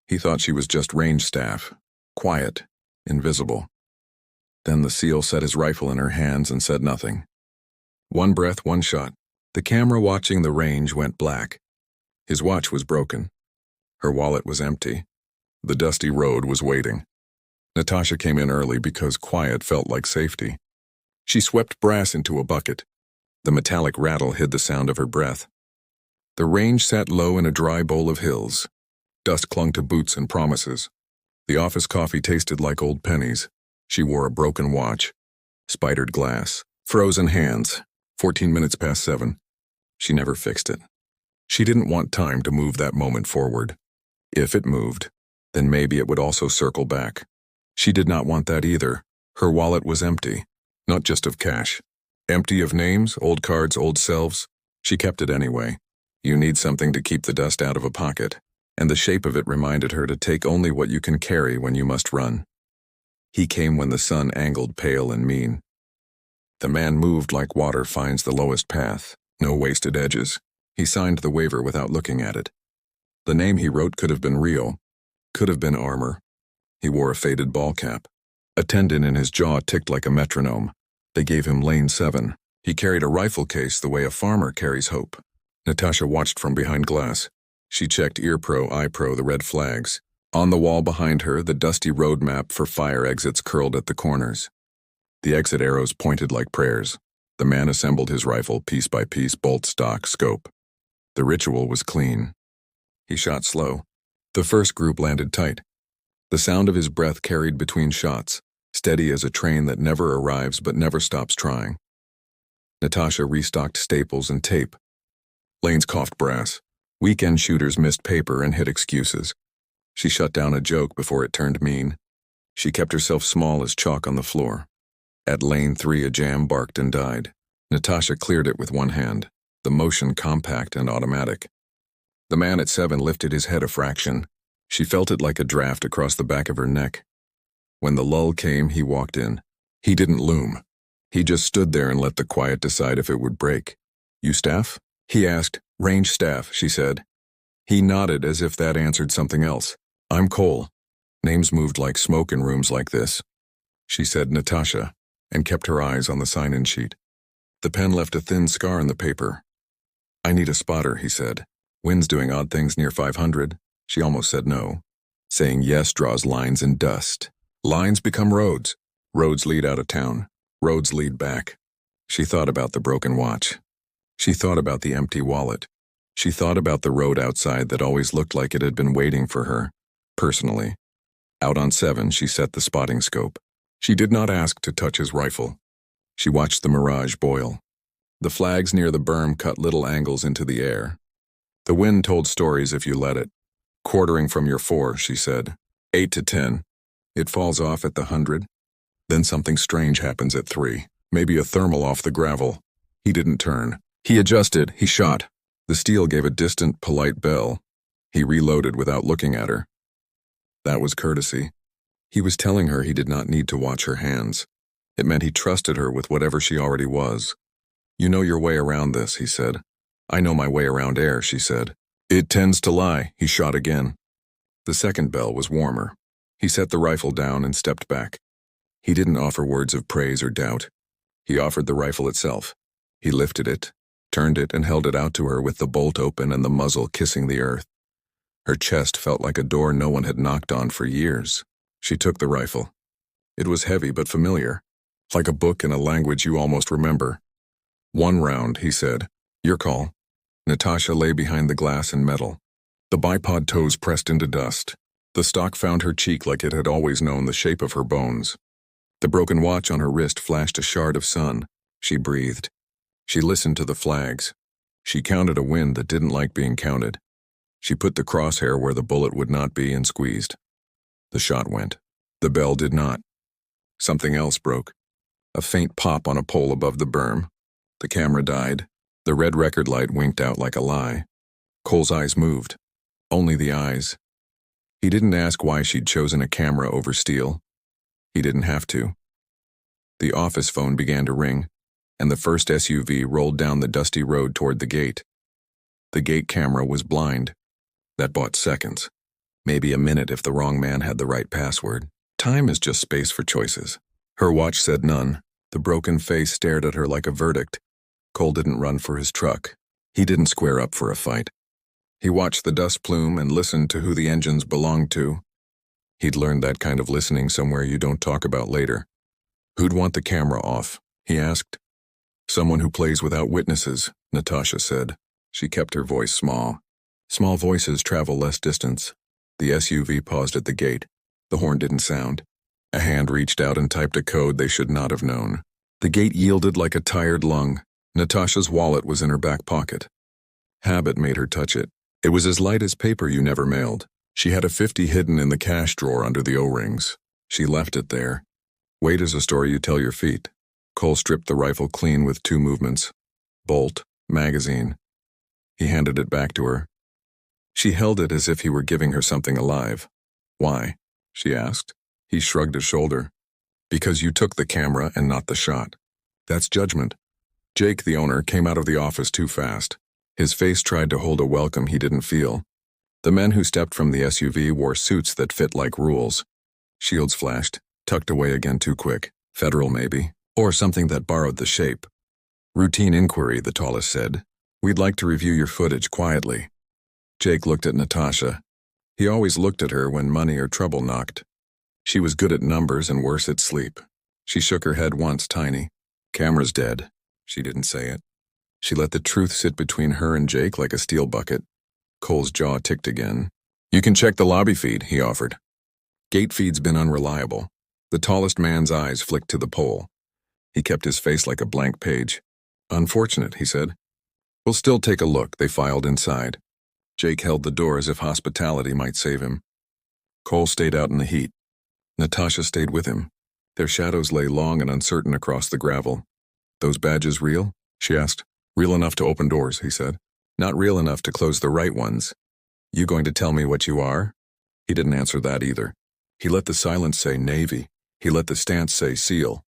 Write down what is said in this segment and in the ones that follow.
He thought she was just range staff, quiet, invisible. Then the SEAL set his rifle in her hands and said nothing. One breath, one shot. The camera watching the range went black. His watch was broken. Her wallet was empty. The dusty road was waiting. Natasha came in early because quiet felt like safety. She swept brass into a bucket. The metallic rattle hid the sound of her breath. The range sat low in a dry bowl of hills. Dust clung to boots and promises. The office coffee tasted like old pennies. She wore a broken watch. Spidered glass. Frozen hands. 14 minutes past 7. She never fixed it. She didn't want time to move that moment forward. If it moved, then maybe it would also circle back. She did not want that either. Her wallet was empty, not just of cash. Empty of names, old cards, old selves. She kept it anyway. You need something to keep the dust out of a pocket, and the shape of it reminded her to take only what you can carry when you must run. He came when the sun angled pale and mean. The man moved like water finds the lowest path, no wasted edges. He signed the waiver without looking at it. The name he wrote could have been real, could have been armor. He wore a faded ball cap. A tendon in his jaw ticked like a metronome. They gave him Lane 7. He carried a rifle case the way a farmer carries hope. Natasha watched from behind glass. She checked ear pro, eye pro, the red flags. On the wall behind her, the dusty road map for fire exits curled at the corners. The exit arrows pointed like prayers. The man assembled his rifle piece by piece, bolt, stock, scope. The ritual was clean. He shot slow. The first group landed tight. The sound of his breath carried between shots, steady as a train that never arrives but never stops trying. Natasha restocked staples and tape. Lanes coughed brass. Weekend shooters missed paper and hid excuses. She shut down a joke before it turned mean. She kept herself small as chalk on the floor. At Lane 3, a jam barked and died. Natasha cleared it with one hand, the motion compact and automatic. The man at 7 lifted his head a fraction. She felt it like a draft across the back of her neck. When the lull came, he walked in. He didn't loom. He just stood there and let the quiet decide if it would break. "You staff?" he asked. "Range staff," she said. He nodded as if that answered something else. "I'm Cole." Names moved like smoke in rooms like this. She said Natasha, and kept her eyes on the sign-in sheet. The pen left a thin scar in the paper. "I need a spotter," he said. "Wind's doing odd things near 500. She almost said no. Saying yes draws lines in dust. Lines become roads. Roads lead out of town. Roads lead back. She thought about the broken watch. She thought about the empty wallet. She thought about the road outside that always looked like it had been waiting for her, personally. Out on 7, she set the spotting scope. She did not ask to touch his rifle. She watched the mirage boil. The flags near the berm cut little angles into the air. The wind told stories if you let it. "Quartering from your 4, she said. 8 to 10. It falls off at the 100. Then something strange happens at 3. Maybe a thermal off the gravel." He didn't turn. He adjusted. He shot. The steel gave a distant, polite bell. He reloaded without looking at her. That was courtesy. He was telling her he did not need to watch her hands. It meant he trusted her with whatever she already was. "You know your way around this," he said. "I know my way around air," she said. "It tends to lie." He shot again. The second bell was warmer. He set the rifle down and stepped back. He didn't offer words of praise or doubt. He offered the rifle itself. He lifted it, turned it, and held it out to her with the bolt open and the muzzle kissing the earth. Her chest felt like a door no one had knocked on for years. She took the rifle. It was heavy but familiar, like a book in a language you almost remember. "1 round," he said. "Your call." Natasha lay behind the glass and metal. The bipod toes pressed into dust. The stock found her cheek like it had always known the shape of her bones. The broken watch on her wrist flashed a shard of sun. She breathed. She listened to the flags. She counted a wind that didn't like being counted. She put the crosshair where the bullet would not be and squeezed. The shot went. The bell did not. Something else broke. A faint pop on a pole above the berm. The camera died. The red record light winked out like a lie. Cole's eyes moved. Only the eyes. He didn't ask why she'd chosen a camera over steel. He didn't have to. The office phone began to ring, and the first SUV rolled down the dusty road toward the gate. The gate camera was blind. That bought seconds. Maybe a minute if the wrong man had the right password. Time is just space for choices. Her watch said none. The broken face stared at her like a verdict. Cole didn't run for his truck. He didn't square up for a fight. He watched the dust plume and listened to who the engines belonged to. He'd learned that kind of listening somewhere you don't talk about later. Who'd want the camera off? He asked. Someone who plays without witnesses, Natasha said. She kept her voice small. Small voices travel less distance. The SUV paused at the gate. The horn didn't sound. A hand reached out and typed a code they should not have known. The gate yielded like a tired lung. Natasha's wallet was in her back pocket. Habit made her touch it. It was as light as paper you never mailed. She had a 50 hidden in the cash drawer under the O-rings. She left it there. Weight is a story you tell your feet. Cole stripped the rifle clean with 2 movements. Bolt, magazine. He handed it back to her. She held it as if he were giving her something alive. Why? She asked. He shrugged his shoulder. Because you took the camera and not the shot. That's judgment. Jake, the owner, came out of the office too fast. His face tried to hold a welcome he didn't feel. The men who stepped from the SUV wore suits that fit like rules. Shields flashed, tucked away again too quick. Federal, maybe. Or something that borrowed the shape. Routine inquiry, the tallest said. We'd like to review your footage quietly. Jake looked at Natasha. He always looked at her when money or trouble knocked. She was good at numbers and worse at sleep. She shook her head once, tiny. Camera's dead. She didn't say it. She let the truth sit between her and Jake like a steel bucket. Cole's jaw ticked again. You can check the lobby feed, he offered. Gate feed's been unreliable. The tallest man's eyes flicked to the pole. He kept his face like a blank page. Unfortunate, he said. We'll still take a look. They filed inside. Jake held the door as if hospitality might save him. Cole stayed out in the heat. Natasha stayed with him. Their shadows lay long and uncertain across the gravel. Those badges real? She asked. Real enough to open doors, he said. Not real enough to close the right ones. You going to tell me what you are? He didn't answer that either. He let the silence say Navy. He let the stance say SEAL.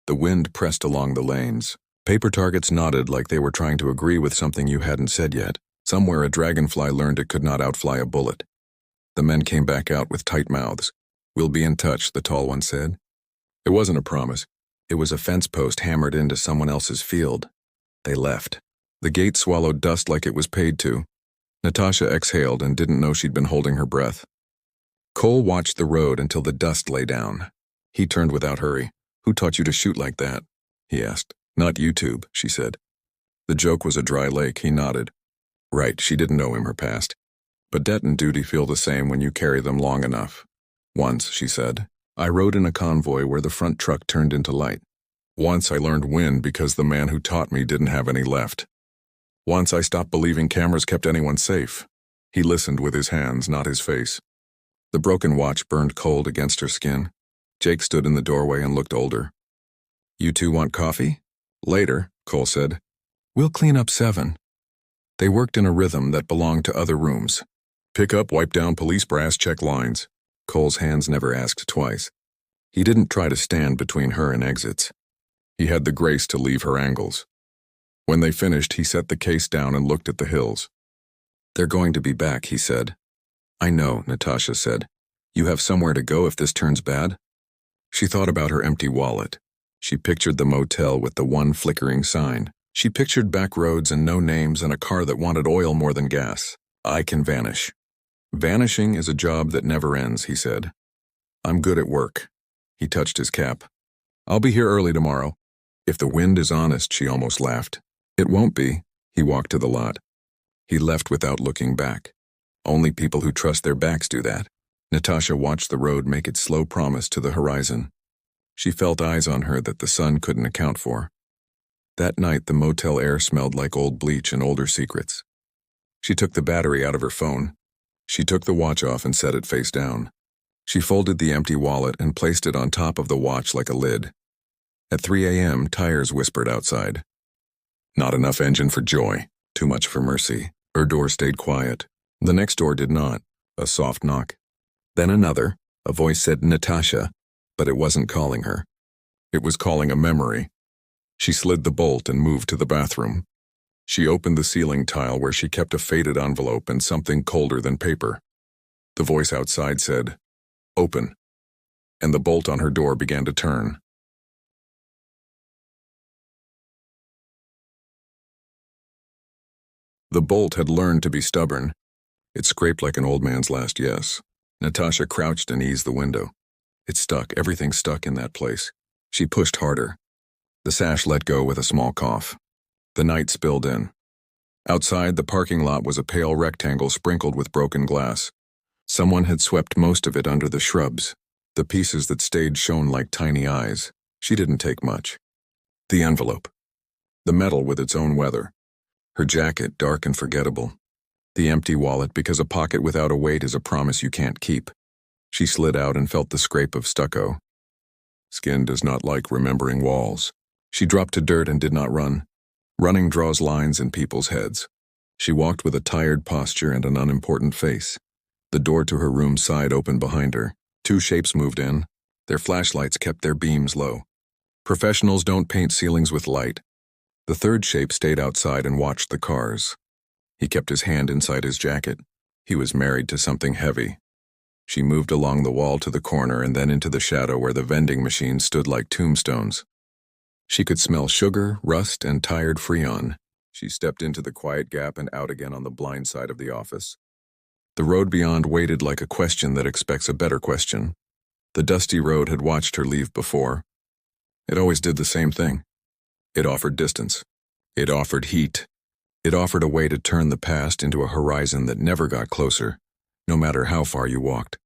The wind pressed along the lanes. Paper targets nodded like they were trying to agree with something you hadn't said yet. Somewhere a dragonfly learned it could not outfly a bullet. The men came back out with tight mouths. We'll be in touch, the tall one said. It wasn't a promise. It was a fence post hammered into someone else's field. They left. The gate swallowed dust like it was paid to. Natasha exhaled and didn't know she'd been holding her breath. Cole watched the road until the dust lay down. He turned without hurry. Who taught you to shoot like that? He asked. Not YouTube, she said. The joke was a dry lake, he nodded. Right, she didn't know him her past. But debt and duty feel the same when you carry them long enough. Once, she said, I rode in a convoy where the front truck turned into light. Once I learned when because the man who taught me didn't have any left. Once I stopped believing cameras kept anyone safe. He listened with his hands, not his face. The broken watch burned cold against her skin. Jake stood in the doorway and looked older. You two want coffee? Later, Cole said. We'll clean up 7. They worked in a rhythm that belonged to other rooms. Pick up, wipe down police brass, check lines. Cole's hands never asked twice. He didn't try to stand between her and exits. He had the grace to leave her angles. When they finished, he set the case down and looked at the hills. They're going to be back, he said. I know, Natasha said. You have somewhere to go if this turns bad? She thought about her empty wallet. She pictured the motel with the one flickering sign. She pictured back roads and no names and a car that wanted oil more than gas. I can vanish. Vanishing is a job that never ends, he said. I'm good at work. He touched his cap. I'll be here early tomorrow. If the wind is honest, she almost laughed. It won't be. He walked to the lot. He left without looking back. Only people who trust their backs do that. Natasha watched the road make its slow promise to the horizon. She felt eyes on her that the sun couldn't account for. That night, the motel air smelled like old bleach and older secrets. She took the battery out of her phone. She took the watch off and set it face down. She folded the empty wallet and placed it on top of the watch like a lid. At 3 a.m., tires whispered outside. Not enough engine for joy, too much for mercy. Her door stayed quiet. The next door did not. A soft knock. Then another. A voice said Natasha, but it wasn't calling her. It was calling a memory. She slid the bolt and moved to the bathroom. She opened the ceiling tile where she kept a faded envelope and something colder than paper. The voice outside said, "Open," and the bolt on her door began to turn. The bolt had learned to be stubborn. It scraped like an old man's last yes. Natasha crouched and eased the window. It stuck, everything stuck in that place. She pushed harder. The sash let go with a small cough. The night spilled in. Outside, the parking lot was a pale rectangle sprinkled with broken glass. Someone had swept most of it under the shrubs. The pieces that stayed shone like tiny eyes. She didn't take much. The envelope. The metal with its own weather. Her jacket, dark and forgettable. The empty wallet, because a pocket without a weight is a promise you can't keep. She slid out and felt the scrape of stucco. Skin does not like remembering walls. She dropped to dirt and did not run. Running draws lines in people's heads. She walked with a tired posture and an unimportant face. The door to her room side opened behind her. Two shapes moved in. Their flashlights kept their beams low. Professionals don't paint ceilings with light. The third shape stayed outside and watched the cars. He kept his hand inside his jacket. He was married to something heavy. She moved along the wall to the corner and then into the shadow where the vending machines stood like tombstones. She could smell sugar, rust, and tired Freon. She stepped into the quiet gap and out again on the blind side of the office. The road beyond waited like a question that expects a better question. The dusty road had watched her leave before. It always did the same thing. It offered distance. It offered heat. It offered a way to turn the past into a horizon that never got closer, no matter how far you walked.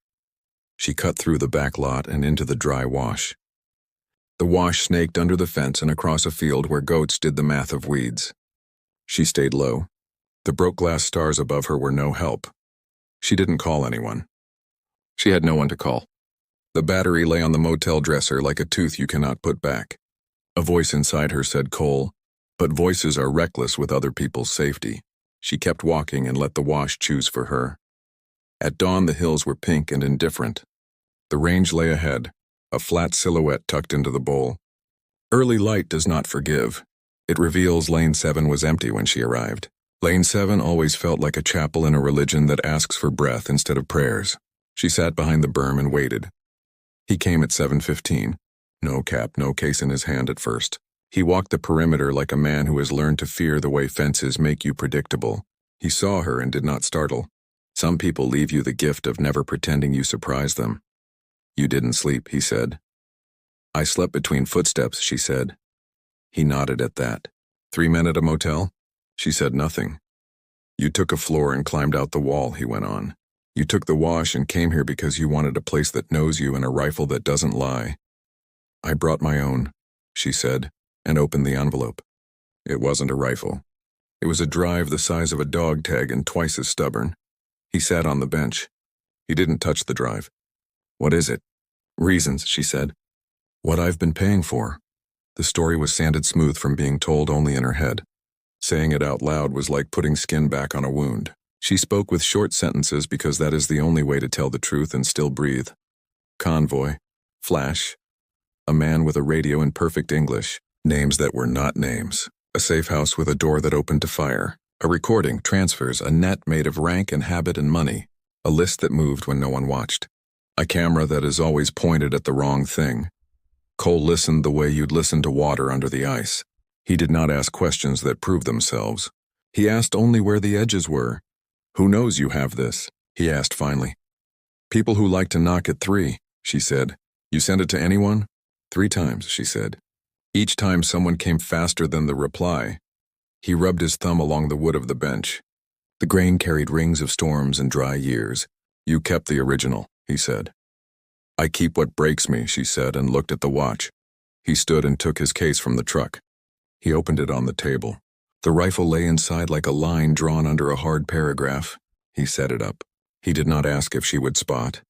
She cut through the back lot and into the dry wash. The wash snaked under the fence and across a field where goats did the math of weeds. She stayed low. The broke glass stars above her were no help. She didn't call anyone. She had no one to call. The battery lay on the motel dresser like a tooth you cannot put back. A voice inside her said, "Cole," but voices are reckless with other people's safety. She kept walking and let the wash choose for her. At dawn, the hills were pink and indifferent. The range lay ahead, a flat silhouette tucked into the bowl. Early light does not forgive. It reveals Lane 7 was empty when she arrived. Lane 7 always felt like a chapel in a religion that asks for breath instead of prayers. She sat behind the berm and waited. He came at 7:15. No cap, no case in his hand at first. He walked the perimeter like a man who has learned to fear the way fences make you predictable. He saw her and did not startle. Some people leave you the gift of never pretending you surprise them. "You didn't sleep," he said. "I slept between footsteps," she said. He nodded at that. 3 men at a motel? She said nothing. "You took a floor and climbed out the wall," he went on. "You took the wash and came here because you wanted a place that knows you and a rifle that doesn't lie." "I brought my own," she said, and opened the envelope. It wasn't a rifle. It was a drive the size of a dog tag and twice as stubborn. He sat on the bench. He didn't touch the drive. "What is it?" "Reasons," she said. "What I've been paying for." The story was sanded smooth from being told only in her head. Saying it out loud was like putting skin back on a wound. She spoke with short sentences because that is the only way to tell the truth and still breathe. Convoy. Flash. A man with a radio in perfect English. Names that were not names. A safe house with a door that opened to fire. A recording, transfers, a net made of rank and habit and money. A list that moved when no one watched. A camera that is always pointed at the wrong thing. Cole listened the way you'd listen to water under the ice. He did not ask questions that proved themselves. He asked only where the edges were. "Who knows you have this?" he asked finally. "People who like to knock at 3, she said. "You sent it to anyone?" 3 times, she said. Each time someone came faster than the reply. He rubbed his thumb along the wood of the bench. The grain carried rings of storms and dry years. "You kept the original," he said. "I keep what breaks me," she said, and looked at the watch. He stood and took his case from the truck. He opened it on the table. The rifle lay inside like a line drawn under a hard paragraph. He set it up. He did not ask if she would spot.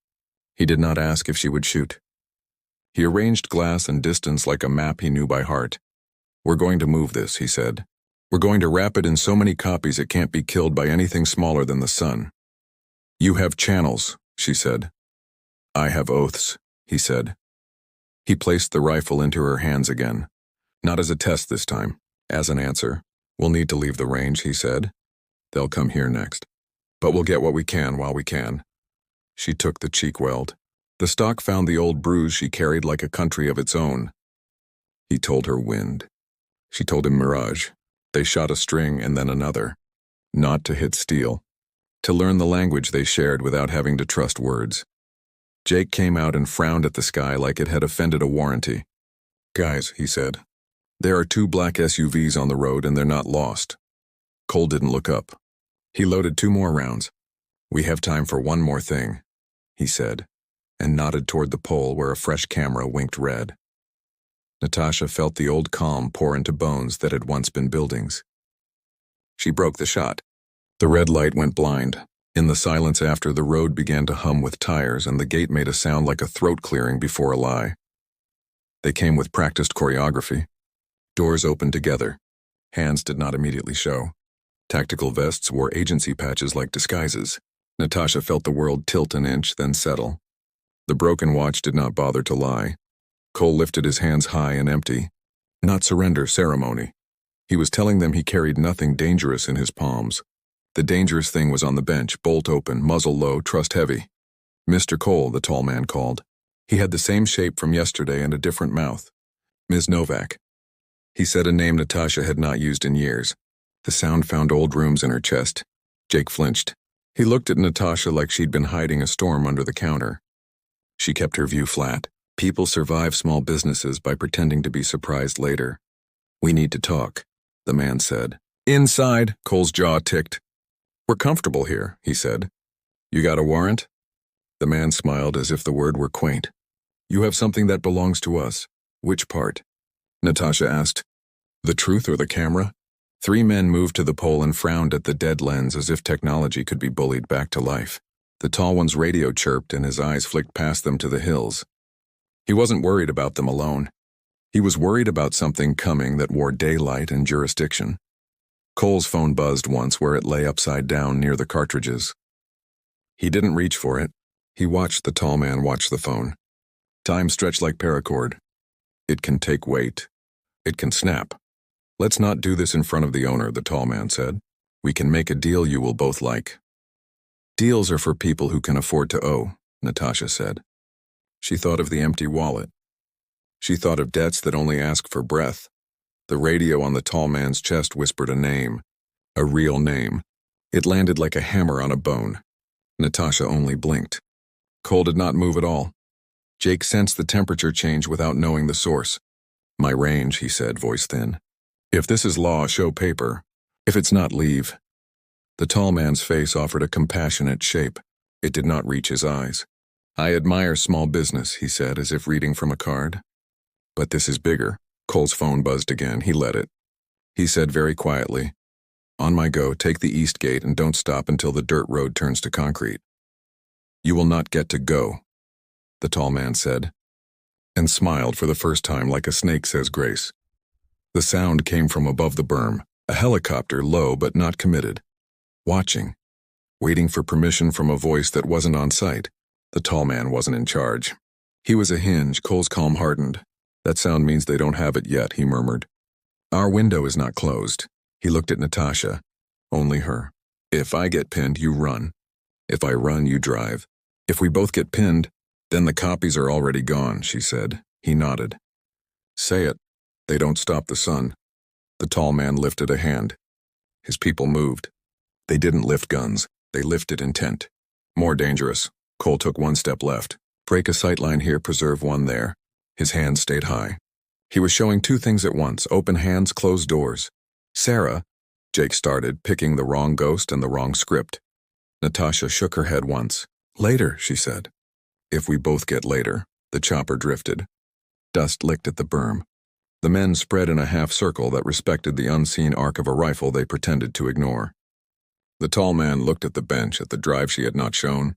He did not ask if she would shoot. He arranged glass and distance like a map he knew by heart. "We're going to move this," he said. "We're going to wrap it in so many copies it can't be killed by anything smaller than the sun." "You have channels," she said. "I have oaths," he said. He placed the rifle into her hands again. "Not as a test this time, as an answer. We'll need to leave the range," he said. "They'll come here next. But we'll get what we can while we can." She took the cheek weld. The stock found the old bruise she carried like a country of its own. He told her wind. She told him mirage. They shot a string and then another. Not to hit steel. To learn the language they shared without having to trust words. Jake came out and frowned at the sky like it had offended a warranty. Guys, he said. There are 2 black SUVs on the road and they're not lost. Cole didn't look up. He loaded 2 more rounds. We have time for one more thing, he said, and nodded toward the pole where a fresh camera winked red. Natasha felt the old calm pour into bones that had once been buildings. She broke the shot. The red light went blind. In the silence after, the road began to hum with tires and the gate made a sound like a throat clearing before a lie. They came with practiced choreography. Doors opened together. Hands did not immediately show. Tactical vests wore agency patches like disguises. Natasha felt the world tilt an inch, then settle. The broken watch did not bother to lie. Cole lifted his hands high and empty. Not surrender ceremony. He was telling them he carried nothing dangerous in his palms. The dangerous thing was on the bench, bolt open, muzzle low, trust heavy. Mr. Cole, the tall man called. He had the same shape from yesterday and a different mouth. Ms. Novak. He said a name Natasha had not used in years. The sound found old rooms in her chest. Jake flinched. He looked at Natasha like she'd been hiding a storm under the counter. She kept her view flat. People survive small businesses by pretending to be surprised later. We need to talk, the man said. Inside, Cole's jaw ticked. We're comfortable here, he said. You got a warrant? The man smiled as if the word were quaint. You have something that belongs to us. Which part? Natasha asked. The truth or the camera? 3 men moved to the pole and frowned at the dead lens as if technology could be bullied back to life. The tall one's radio chirped and his eyes flicked past them to the hills. He wasn't worried about them alone. He was worried about something coming that wore daylight and jurisdiction. Cole's phone buzzed once where it lay upside down near the cartridges. He didn't reach for it. He watched the tall man watch the phone. Time stretched like paracord. It can take weight. It can snap. Let's not do this in front of the owner, the tall man said. We can make a deal you will both like. Deals are for people who can afford to owe, Natasha said. She thought of the empty wallet. She thought of debts that only ask for breath. The radio on the tall man's chest whispered a name. A real name. It landed like a hammer on a bone. Natasha only blinked. Cole did not move at all. Jake sensed the temperature change without knowing the source. My range, he said, voice thin. If this is law, show paper. If it's not, leave. The tall man's face offered a compassionate shape. It did not reach his eyes. I admire small business, he said, as if reading from a card. But this is bigger. Cole's phone buzzed again. He let it. He said very quietly, On my go, take the east gate and don't stop until the dirt road turns to concrete. You will not get to go, the tall man said, and smiled for the first time like a snake says grace. The sound came from above the berm, a helicopter low but not committed. Watching, waiting for permission from a voice that wasn't on site. The tall man wasn't in charge. He was a hinge. Cole's calm hardened. That sound means they don't have it yet, he murmured. Our window is not closed. He looked at Natasha. Only her. If I get pinned, you run. If I run, you drive. If we both get pinned, then the copies are already gone, she said. He nodded. Say it. They don't stop the sun. The tall man lifted a hand. His people moved. They didn't lift guns. They lifted intent. More dangerous. Cole took one step left. Break a sightline here, preserve one there. His hands stayed high. He was showing 2 things at once, open hands, closed doors. Sarah, Jake started, picking the wrong ghost and the wrong script. Natasha shook her head once. Later, she said. If we both get later, the chopper drifted. Dust licked at the berm. The men spread in a half circle that respected the unseen arc of a rifle they pretended to ignore. The tall man looked at the bench, at the drive she had not shown,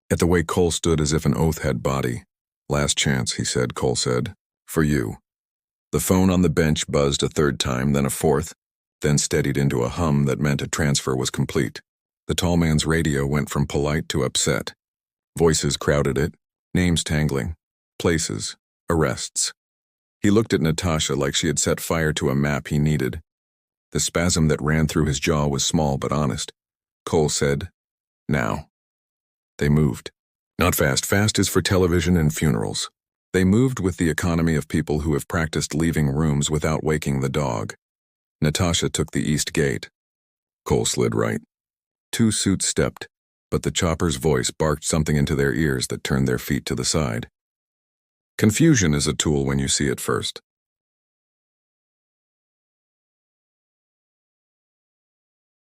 at the way Cole stood as if an oath had body. Last chance, he said, Cole said. For you. The phone on the bench buzzed a 3rd time, then a 4th, then steadied into a hum that meant a transfer was complete. The tall man's radio went from polite to upset. Voices crowded it, names tangling, places, arrests. He looked at Natasha like she had set fire to a map he needed. The spasm that ran through his jaw was small but honest. Cole said, Now. They moved. Not fast. Fast is for television and funerals. They moved with the economy of people who have practiced leaving rooms without waking the dog. Natasha took the east gate. Cole slid right. Two suits stepped, but the chopper's voice barked something into their ears that turned their feet to the side. Confusion is a tool when you see it first.